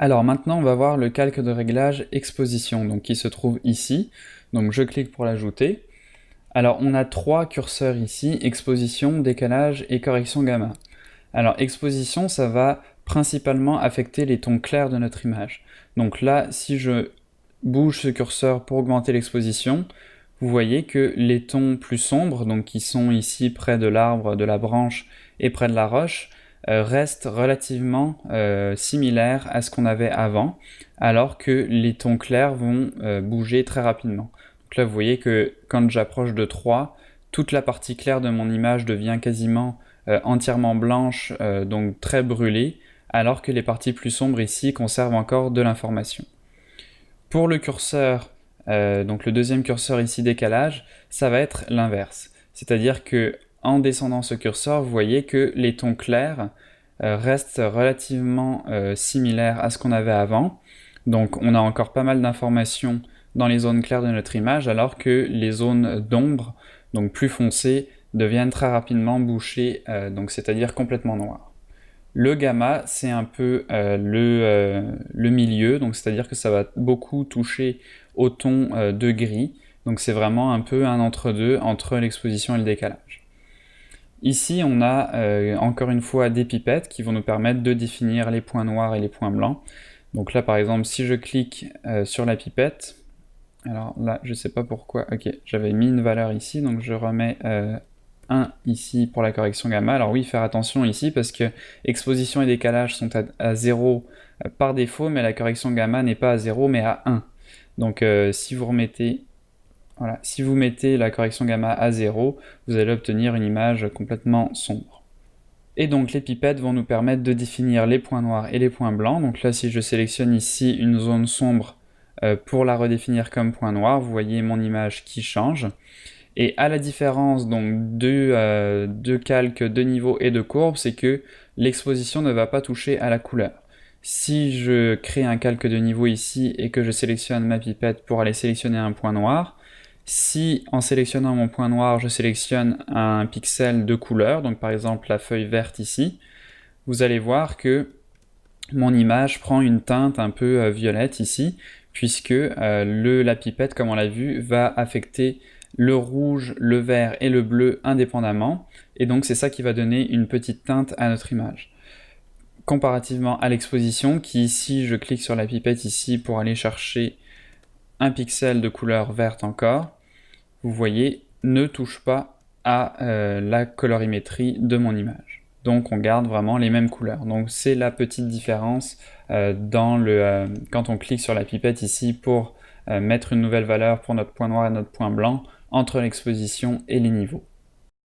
Alors maintenant, on va voir le calque de réglage exposition, donc qui se trouve ici. Donc je clique pour l'ajouter. Alors on a trois curseurs ici, exposition, décalage et correction gamma. Alors exposition, ça va principalement affecter les tons clairs de notre image. Donc là, si je bouge ce curseur pour augmenter l'exposition, vous voyez que les tons plus sombres, donc qui sont ici près de l'arbre, de la branche et près de la roche, restent relativement similaires à ce qu'on avait avant, alors que les tons clairs vont bouger très rapidement. Donc là, vous voyez que quand j'approche de 3, toute la partie claire de mon image devient quasiment entièrement blanche, donc très brûlée, alors que les parties plus sombres ici conservent encore de l'information. Pour le curseur, donc le deuxième curseur ici décalage, ça va être l'inverse. C'est-à-dire que en descendant ce curseur, vous voyez que les tons clairs restent relativement similaires à ce qu'on avait avant. Donc on a encore pas mal d'informations dans les zones claires de notre image, alors que les zones d'ombre, donc plus foncées, deviennent très rapidement bouchées, donc c'est-à-dire complètement noires. Le gamma, c'est un peu le milieu, donc c'est-à-dire que ça va beaucoup toucher au ton de gris, donc c'est vraiment un peu un entre-deux entre l'exposition et le décalage. Ici, on a encore une fois des pipettes qui vont nous permettre de définir les points noirs et les points blancs. Donc là, par exemple, si je clique sur la pipette, alors là, je sais pas pourquoi, ok, j'avais mis une valeur ici, donc je remets 1 ici pour la correction gamma. Alors oui, faire attention ici parce que exposition et décalage sont à 0 par défaut, mais la correction gamma n'est pas à 0 mais à 1. Donc si vous mettez la correction gamma à 0, vous allez obtenir une image complètement sombre. Et donc les pipettes vont nous permettre de définir les points noirs et les points blancs. Donc là, si je sélectionne ici une zone sombre pour la redéfinir comme point noir, vous voyez mon image qui change. Et à la différence donc de calque, de niveau et de courbe, c'est que l'exposition ne va pas toucher à la couleur. Si je crée un calque de niveau ici et que je sélectionne ma pipette pour aller sélectionner un point noir, si en sélectionnant mon point noir, je sélectionne un pixel de couleur, donc par exemple la feuille verte ici, vous allez voir que mon image prend une teinte un peu violette ici, puisque la pipette, comme on l'a vu, va affecter le rouge, le vert et le bleu indépendamment, et donc c'est ça qui va donner une petite teinte à notre image. Comparativement à l'exposition, qui si je clique sur la pipette ici pour aller chercher un pixel de couleur verte encore, vous voyez, ne touche pas à la colorimétrie de mon image. Donc on garde vraiment les mêmes couleurs. Donc c'est la petite différence quand on clique sur la pipette ici pour mettre une nouvelle valeur pour notre point noir et notre point blanc entre l'exposition et les niveaux.